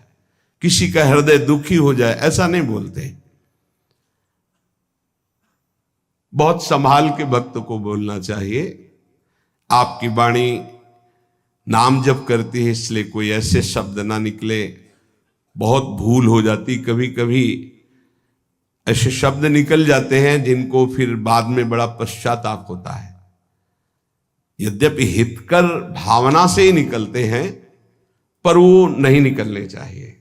किसी का हृदय दुखी हो जाए, ऐसा नहीं बोलते। बहुत संभाल के भक्त को बोलना चाहिए। आपकी वाणी नाम जप करती है, इसलिए कोई ऐसे शब्द ना निकले। बहुत भूल हो जाती, कभी कभी ऐसे शब्द निकल जाते हैं जिनको फिर बाद में बड़ा पश्चाताप होता है। यद्यपि हितकर भावना से ही निकलते हैं, पर वो नहीं निकलने चाहिए,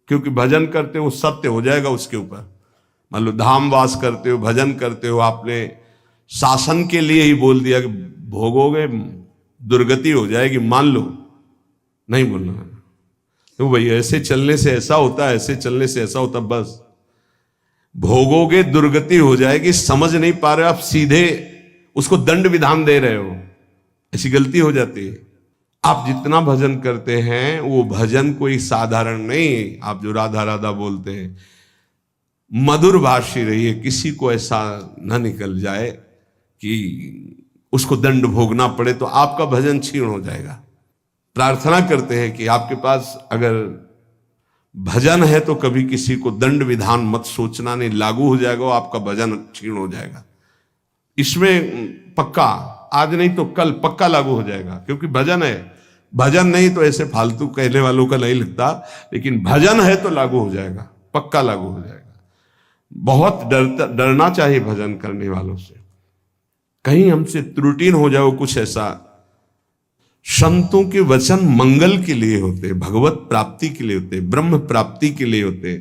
क्योंकि भजन करते हो सत्य हो जाएगा उसके ऊपर। मान लो धाम वास करते हो, भजन करते हो, आपने शासन के लिए ही बोल दिया कि भोगोगे, दुर्गति हो जाएगी, मान लो, नहीं बोलना है। तो भाई ऐसे चलने से ऐसा होता है, ऐसे चलने से ऐसा होता, बस भोगोगे, दुर्गति हो जाएगी, समझ नहीं पा रहे हो आप, सीधे उसको दंड विधान दे रहे हो, ऐसी गलती हो जाती है। आप जितना भजन करते हैं वो भजन कोई साधारण नहीं। आप जो राधा राधा बोलते हैं, मधुर भाषी रहिए, किसी को ऐसा न निकल जाए कि उसको दंड भोगना पड़े, तो आपका भजन क्षीण हो जाएगा। प्रार्थना करते हैं कि आपके पास अगर भजन है तो कभी किसी को दंड विधान मत सोचना, नहीं लागू हो जाएगा, आपका भजन क्षीण हो जाएगा। इसमें पक्का, आज नहीं तो कल पक्का लागू हो जाएगा, क्योंकि भजन है। भजन नहीं तो ऐसे फालतू कहने वालों का नहीं लगता, लेकिन भजन है तो लागू हो जाएगा, पक्का लागू हो जाएगा। बहुत डरना चाहिए भजन करने वालों से, कहीं हमसे त्रुटि हो जाओ कुछ ऐसा। संतों के वचन मंगल के लिए होते, भगवत प्राप्ति के लिए होते, ब्रह्म प्राप्ति के लिए होते।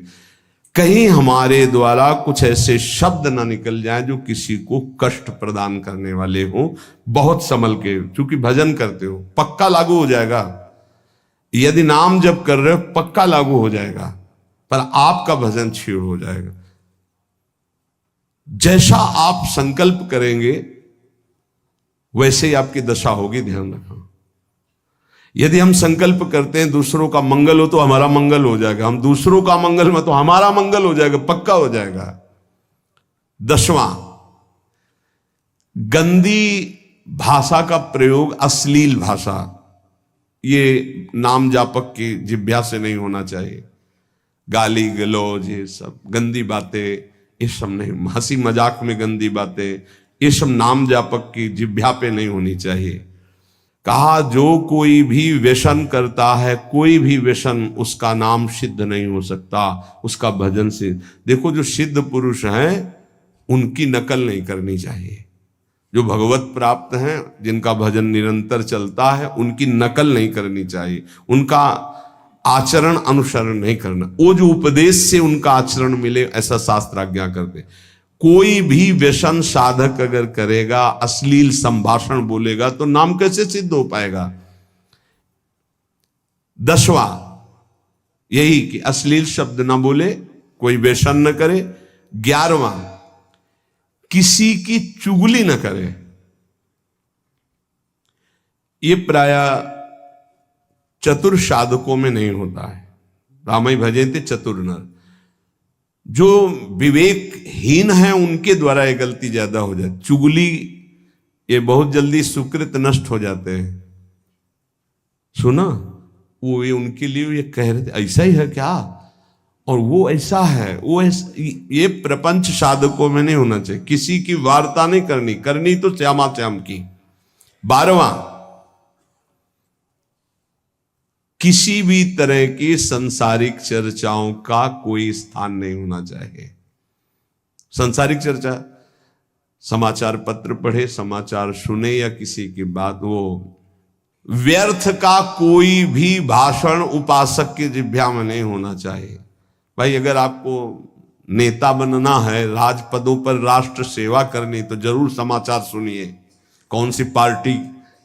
कहीं हमारे द्वारा कुछ ऐसे शब्द ना निकल जाए जो किसी को कष्ट प्रदान करने वाले हो। बहुत संभल के, क्योंकि भजन करते हो, पक्का लागू हो जाएगा। यदि नाम जप कर रहे हो पक्का लागू हो जाएगा, पर आपका भजन क्षीण हो जाएगा। जैसा आप संकल्प करेंगे वैसे ही आपकी दशा होगी, ध्यान रखना। यदि हम संकल्प करते हैं दूसरों का मंगल हो तो हमारा मंगल हो जाएगा, हम दूसरों का मंगल में तो हमारा मंगल हो जाएगा, पक्का हो जाएगा। 10वां, गंदी भाषा का प्रयोग अश्लील भाषा, ये नाम जापक की जिह्वा से नहीं होना चाहिए। गाली गलौज, ये सब गंदी बातें, ये सब नहीं, हंसी मजाक में गंदी बातें, ये सब नाम जापक की जिह्वा पे नहीं होनी चाहिए। कहा जो कोई भी व्यसन करता है, कोई भी व्यसन, उसका नाम सिद्ध नहीं हो सकता, उसका भजन से। देखो जो सिद्ध पुरुष हैं उनकी नकल नहीं करनी चाहिए। जो भगवत प्राप्त हैं, जिनका भजन निरंतर चलता है, उनकी नकल नहीं करनी चाहिए, उनका आचरण अनुसरण नहीं करना। वो जो उपदेश से उनका आचरण मिले, ऐसा शास्त्र आज्ञा करते। कोई भी व्यसन साधक अगर करेगा, अश्लील संभाषण बोलेगा, तो नाम कैसे सिद्ध हो पाएगा? 10वां यही कि अश्लील शब्द ना बोले, कोई व्यसन न करे। 11वां किसी की चुगली न करे। ये प्राय चतुर साधकों में नहीं होता है। रामाई भजेते चतुर नर, जो विवेकहीन है उनके द्वारा ये गलती ज्यादा हो जाती। चुगली, ये बहुत जल्दी सुकृत नष्ट हो जाते हैं। सुना, वो ये उनके लिए ये कह रहे थे, ऐसा ही है क्या, और वो ऐसा है, वो ऐसा। ये प्रपंच साधकों में नहीं होना चाहिए। किसी की वार्ता नहीं करनी, करनी तो श्यामा श्याम की। 12वां किसी भी तरह की सांसारिक चर्चाओं का कोई स्थान नहीं होना चाहिए। सांसारिक चर्चा, समाचार पत्र पढ़े, समाचार सुने या किसी की बात, वो व्यर्थ का कोई भी भाषण उपासक की जिह्वा में नहीं होना चाहिए। भाई अगर आपको नेता बनना है, राजपदों पर राष्ट्र सेवा करनी, तो जरूर समाचार सुनिए। कौन सी पार्टी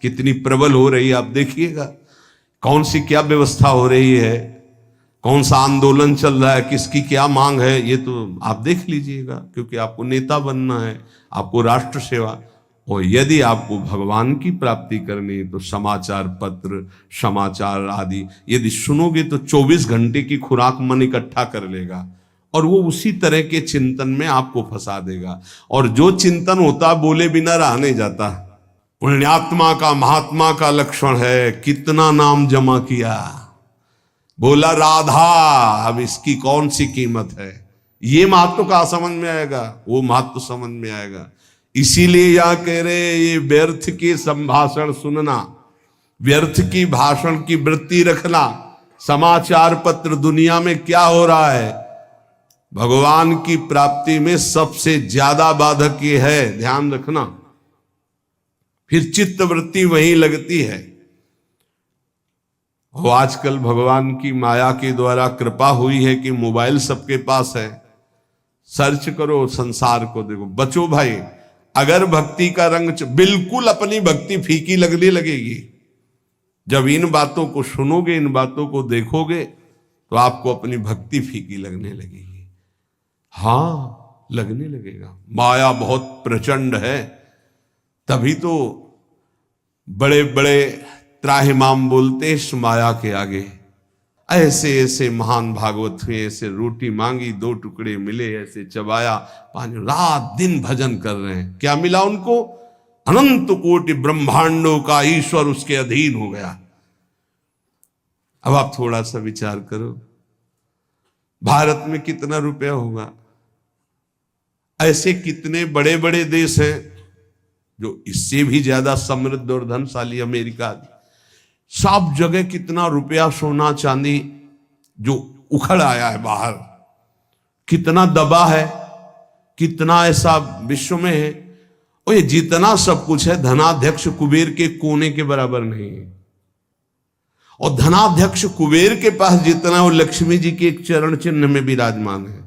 कितनी प्रबल हो रही है आप देखिएगा, कौन सी क्या व्यवस्था हो रही है, कौन सा आंदोलन चल रहा है, किसकी क्या मांग है, ये तो आप देख लीजिएगा। क्योंकि आपको नेता बनना है, आपको राष्ट्र सेवा। और यदि आपको भगवान की प्राप्ति करनी है, तो समाचार पत्र, समाचार आदि यदि सुनोगे तो 24 घंटे की खुराक मन इकट्ठा कर लेगा, और वो उसी तरह के चिंतन में आपको फंसा देगा। और जो चिंतन होता बोले बिना रह नहीं जाता। पुण्यात्मा का, महात्मा का लक्षण है, कितना नाम जमा किया, बोला राधा, अब इसकी कौन सी कीमत है। ये महत्व का समझ में आएगा, वो महत्व समझ में आएगा। इसीलिए यह कह रहे, ये व्यर्थ की संभाषण सुनना, व्यर्थ की भाषण की वृत्ति रखना। समाचार पत्र, दुनिया में क्या हो रहा है, भगवान की प्राप्ति में सबसे ज्यादा बाधक ये है, ध्यान रखना। फिर चित्त वृत्ति वहीं लगती है। और आजकल भगवान की माया के द्वारा कृपा हुई है कि मोबाइल सबके पास है। सर्च करो, संसार को देखो। बचो भाई, अगर भक्ति का रंग बिल्कुल अपनी भक्ति फीकी लगने लगेगी। जब इन बातों को सुनोगे, इन बातों को देखोगे, तो आपको अपनी भक्ति फीकी लगने लगेगी। हाँ, लगने लगेगा। माया बहुत प्रचंड है, तभी तो बड़े बड़े त्राहिमाम बोलते इस माया के आगे। ऐसे ऐसे महान भागवत हुए, ऐसे रोटी मांगी 2 टुकड़े मिले, ऐसे चबाया, पानी, रात दिन भजन कर रहे हैं। क्या मिला उनको? अनंत कोटि ब्रह्मांडों का ईश्वर उसके अधीन हो गया। अब आप थोड़ा सा विचार करो, भारत में कितना रुपया होगा? ऐसे कितने बड़े बड़े देश हैं जो इससे भी ज्यादा समृद्ध और धनशाली, अमेरिका, सब जगह कितना रुपया, सोना चांदी जो उखड़ आया है बाहर, कितना दबा है, कितना ऐसा विश्व में है। और ये जितना सब कुछ है, धनाध्यक्ष कुबेर के कोने के बराबर नहीं है। और धनाध्यक्ष कुबेर के पास जितना, वो लक्ष्मी जी के एक चरण चिन्ह में विराजमान है।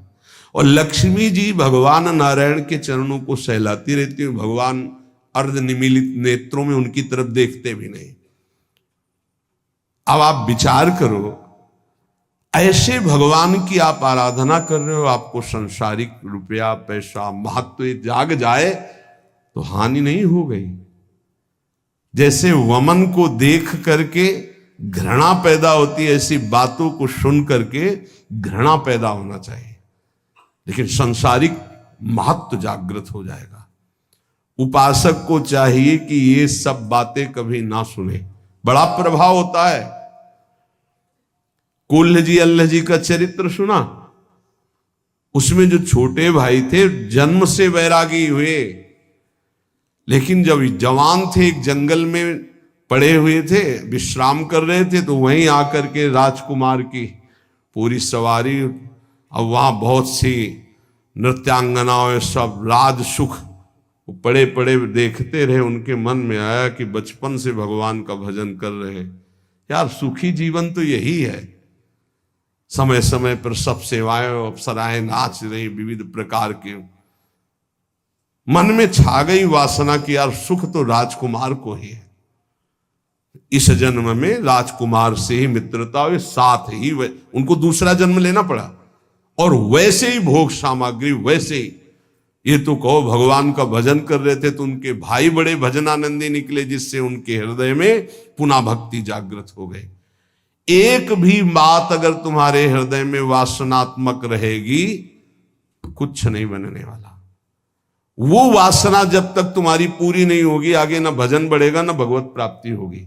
और लक्ष्मी जी भगवान नारायण के चरणों को सहलाती रहती है। भगवान अर्ध निमीलित नेत्रों में उनकी तरफ देखते भी नहीं। अब आप विचार करो, ऐसे भगवान की आप आराधना कर रहे हो, आपको संसारिक रुपया, पैसा, महत्व जाग जाए तो हानि नहीं हो गई? जैसे वमन को देख करके घृणा पैदा होती है, ऐसी बातों को सुन करके घृणा पैदा होना चाहिए। लेकिन संसारिक महत्व जागृत हो जाएगा। उपासक को चाहिए कि ये सब बातें कभी ना सुने, बड़ा प्रभाव होता है। कुल्ल जी अल्लाह जी का चरित्र सुना, उसमें जो छोटे भाई थे जन्म से वैरागी हुए, लेकिन जब जवान थे एक जंगल में पड़े हुए थे, विश्राम कर रहे थे, तो वहीं आकर के राजकुमार की पूरी सवारी, अब वहां बहुत सी नृत्यांगनाओं, सब राज सुख पड़े पड़े देखते रहे। उनके मन में आया कि बचपन से भगवान का भजन कर रहे हैं, यार सुखी जीवन तो यही है। समय समय पर सब सेवाएं अप्सराएं नाच रही, विविध प्रकार के। मन में छा गई वासना कि यार सुख तो राजकुमार को ही है। इस जन्म में राजकुमार से ही मित्रता हुई, साथ ही उनको दूसरा जन्म लेना पड़ा, और वैसे ही भोग सामग्री, वैसे ही। ये तो कहो भगवान का भजन कर रहे थे तो उनके भाई बड़े भजनानंदी निकले, जिससे उनके हृदय में पुनः भक्ति जागृत हो गई। एक भी बात अगर तुम्हारे हृदय में वासनात्मक रहेगी, कुछ नहीं बनने वाला। वो वासना जब तक तुम्हारी पूरी नहीं होगी, आगे ना भजन बढ़ेगा ना भगवत प्राप्ति होगी।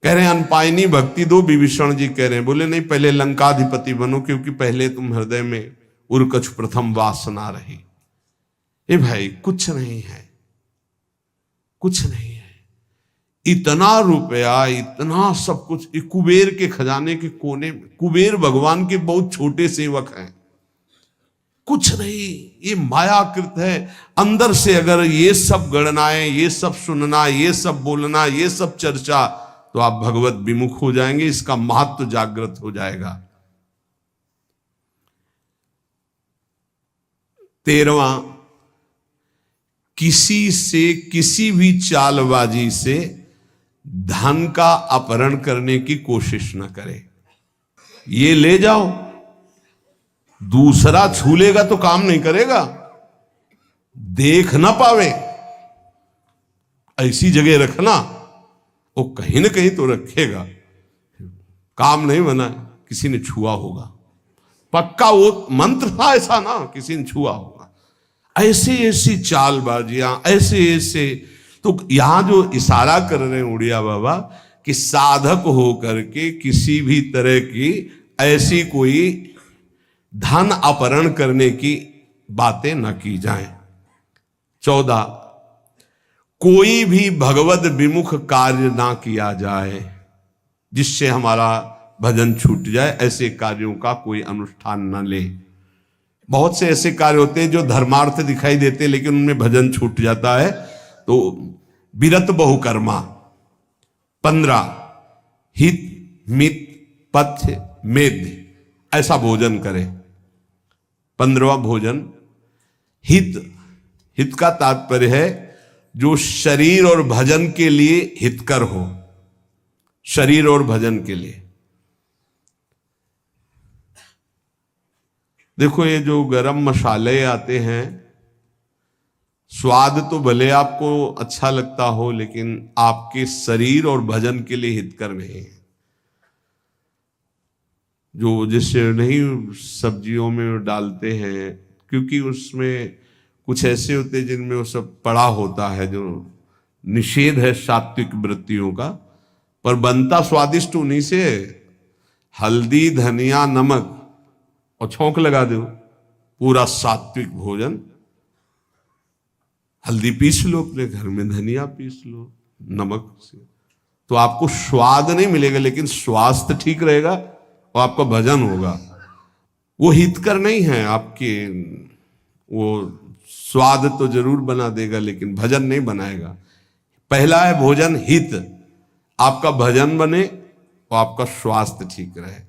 कह रहे हैं अनपायनी भक्ति दो, विभीषण जी कह रहे हैं, बोले नहीं पहले लंकाधिपति बनो, क्योंकि पहले तुम हृदय में उर्कछ प्रथम वासना रही। ए भाई कुछ नहीं है, कुछ नहीं है। इतना रुपया, इतना सब कुछ, कुबेर के खजाने के कोने में, कुबेर भगवान के बहुत छोटे सेवक हैं, कुछ नहीं, ये मायाकृत है। अंदर से अगर ये सब गणनाएं, ये सब सुनना, ये सब बोलना, ये सब चर्चा, तो आप भगवत विमुख हो जाएंगे, इसका महत्व जागृत हो जाएगा। 13वां, किसी से, किसी भी चालबाजी से धन का अपहरण करने की कोशिश न करे। ये ले जाओ, दूसरा छू लेगा तो काम नहीं करेगा, देख ना पावे, ऐसी जगह रखना, वो कहीं ना कहीं तो रखेगा, काम नहीं बना, किसी ने छुआ होगा, पक्का वो मंत्र था ऐसा ना, किसी ने छुआ होगा। ऐसे ऐसी चालबाजियां, ऐसे ऐसे, तो यहां जो इशारा कर रहे हैं उड़िया बाबा कि साधक हो करके किसी भी तरह की ऐसी कोई धन अपहरण करने की बातें न की जाएं। 14, कोई भी भगवत विमुख कार्य ना किया जाए जिससे हमारा भजन छूट जाए, ऐसे कार्यों का कोई अनुष्ठान न ले। बहुत से ऐसे कार्य होते हैं जो धर्मार्थ दिखाई देते हैं लेकिन उनमें भजन छूट जाता है, तो विरत बहुकर्मा। 15, हित मित पथ्य मेद, ऐसा भोजन करे। 15वां भोजन हित, हित का तात्पर्य है जो शरीर और भजन के लिए हितकर हो, शरीर और भजन के लिए। देखो ये जो गरम मसाले आते हैं, स्वाद तो भले आपको अच्छा लगता हो लेकिन आपके शरीर और भजन के लिए हितकर नहीं है। जो जिससे नहीं सब्जियों में डालते हैं, क्योंकि उसमें कुछ ऐसे होते हैं जिनमें वो सब पड़ा होता है, जो निषेध है सात्विक वृत्तियों का, पर बनता स्वादिष्ट उन्हीं से। हल्दी धनिया नमक और छौंक लगा दो, पूरा सात्विक भोजन। हल्दी पीस लो अपने घर में, धनिया पीस लो नमक से, तो आपको स्वाद नहीं मिलेगा लेकिन स्वास्थ्य ठीक रहेगा और आपका भजन होगा। वो हितकर नहीं है आपके, वो स्वाद तो जरूर बना देगा लेकिन भजन नहीं बनाएगा। पहला है भोजन हित, आपका भजन बने और आपका स्वास्थ्य ठीक रहे।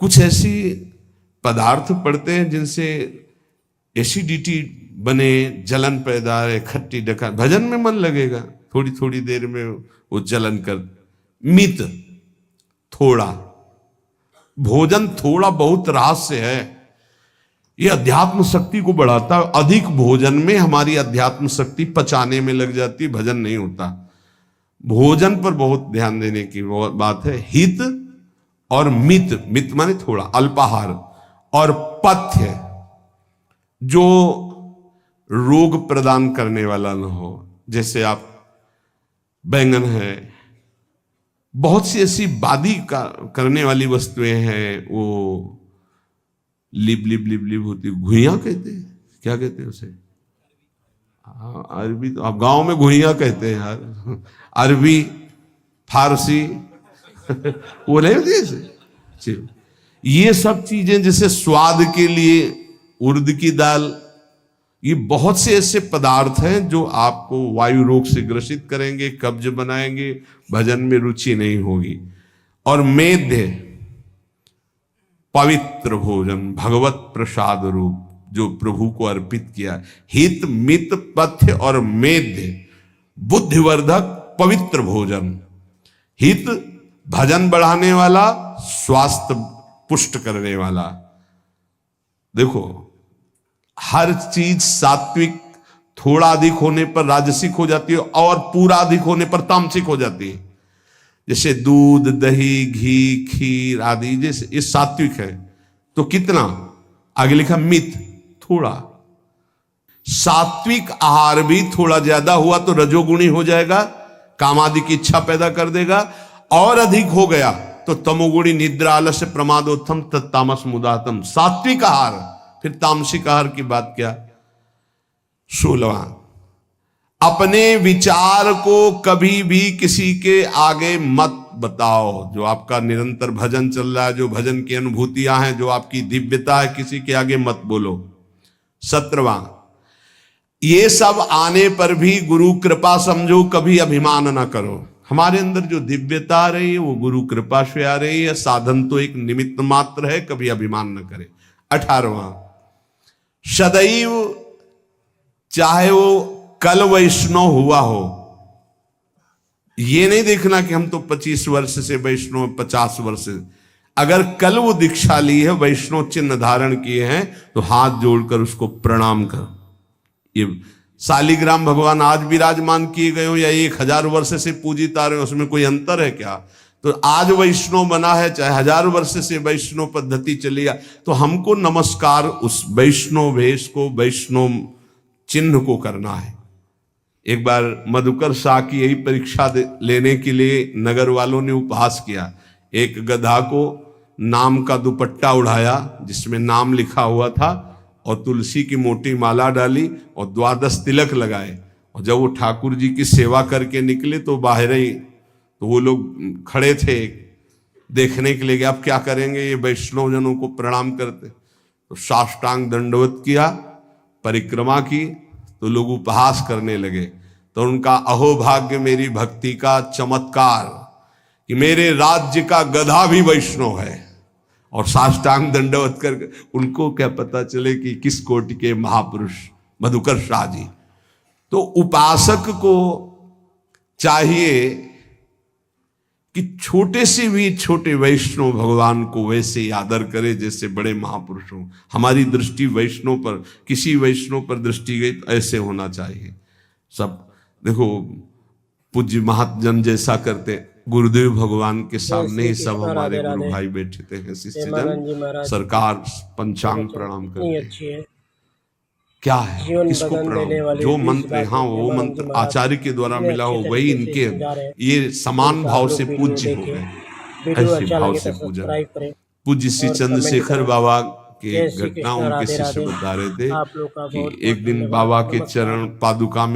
कुछ ऐसी पदार्थ पड़ते हैं जिनसे एसिडिटी बने, जलन पैदा है, खट्टी डका, भजन में मन लगेगा, थोड़ी थोड़ी देर में वो जलन कर। मित, थोड़ा भोजन, थोड़ा बहुत रहस्य है, ये अध्यात्म शक्ति को बढ़ाता है। अधिक भोजन में हमारी अध्यात्म शक्ति पचाने में लग जाती, भजन नहीं होता। भोजन पर बहुत ध्यान देने की बात है। हित और मित, मित माने थोड़ा, अल्पाहार, और पथ्य जो रोग प्रदान करने वाला न हो। जैसे आप बैंगन है, बहुत सी ऐसी बादी का करने वाली वस्तुएं हैं, वो लिप लिप लिप लिप होती, घुइयां कहते हैं, क्या कहते हैं उसे? अरबी तो आप गांव में घुइयां कहते हैं यार, अरबी फारसी वो नहीं होती ऐसे। ये सब चीजें जैसे स्वाद के लिए उड़द की दाल, ये बहुत से ऐसे पदार्थ हैं जो आपको वायु रोग से ग्रसित करेंगे, कब्ज बनाएंगे, भजन में रुचि नहीं होगी। और मेद्य, पवित्र भोजन, भगवत प्रसाद रूप जो प्रभु को अर्पित किया। हित मित पथ्य और मेद्य, बुद्धिवर्धक पवित्र भोजन। हित भजन बढ़ाने वाला, स्वास्थ्य पुष्ट करने वाला। देखो हर चीज सात्विक थोड़ा अधिक होने पर राजसिक हो जाती है और पूरा अधिक होने पर तामसिक हो जाती है। जैसे दूध, दही, घी, खीर आदि, जैसे ये सात्विक है तो कितना, आगे लिखा मित, थोड़ा। सात्विक आहार भी थोड़ा ज्यादा हुआ तो रजोगुणी हो जाएगा, कामादि की इच्छा पैदा कर देगा, और अधिक हो गया तो तमोगुणी, निद्रा, आलस्य, प्रमादोत्थम तत्तामस मुदातम। सात्विक आहार, फिर तामसिक आहार की बात क्या। 16वां, अपने विचार को कभी भी किसी के आगे मत बताओ। जो आपका निरंतर भजन चल रहा है, जो भजन की अनुभूतियां हैं, जो आपकी दिव्यता है, किसी के आगे मत बोलो। 17वां, ये सब आने पर भी गुरु कृपा समझो, कभी अभिमान ना करो। हमारे अंदर जो दिव्यता आ रही है वो गुरु कृपा से आ रही है, साधन तो एक निमित्त मात्र है, कभी अभिमान न करे। 18वां, सदैव चाहे वो कल वैष्णव हुआ हो, ये नहीं देखना कि हम तो 25 वर्ष से वैष्णव, 50 वर्ष से, अगर कल वो दीक्षा ली है, वैष्णव चिन्ह धारण किए हैं, तो हाथ जोड़कर उसको प्रणाम कर। ये शालिग्राम भगवान आज विराजमान किए गए हो या 1000 वर्ष से पूजित आ रहे हो, उसमें कोई अंतर है क्या? तो आज वैष्णव बना है, चाहे 1000 वर्ष से वैष्णव पद्धति चली है, तो हमको नमस्कार उस वैष्णव वेश को, वैष्णव चिन्ह को करना है। एक बार मधुकर शाह की यही परीक्षा लेने के लिए नगर वालों ने उपहास किया। एक गधा को नाम का दुपट्टा उड़ाया जिसमें नाम लिखा हुआ था, और तुलसी की मोटी माला डाली और 12 तिलक लगाए, और जब वो ठाकुर जी की सेवा करके निकले तो बाहर ही, तो वो लोग खड़े थे देखने के लिए कि अब क्या करेंगे, ये वैष्णव जनों को प्रणाम करते। तो साष्टांग दंडवत किया, परिक्रमा की, तो लोग उपहास करने लगे। तो उनका अहोभाग्य मेरी भक्ति का चमत्कार कि मेरे राज्य का गधा भी वैष्णव है, और साष्टांग दंडवत कर, उनको क्या पता चले कि किस कोटि के महापुरुष मधुकर शाह जी। तो उपासक को चाहिए कि छोटे से भी छोटे वैष्णव भगवान को वैसे ही आदर करे जैसे बड़े महापुरुषों। हमारी दृष्टि वैष्णव पर, किसी वैष्णव पर दृष्टि गई तो ऐसे होना चाहिए। सब देखो पूज्य महाजन जैसा करते, गुरुदेव भगवान के सामने ही सब हमारे गुरु भाई बैठे थे, शिष्यजन, सरकार पंचांग प्रणाम करते। क्या है, किसको प्रणाम? जो मंत्र, हाँ वो मंत्र आचार्य के द्वारा मिला हो वही इनके, ये समान भाव से पूज्य हो गए, ऐसे भाव से पूजा। पूज्य श्री चंद्रशेखर बाबा के घटना उनके शिष्य बता रहे थे कि एक दिन बाबा के चरण पादुका में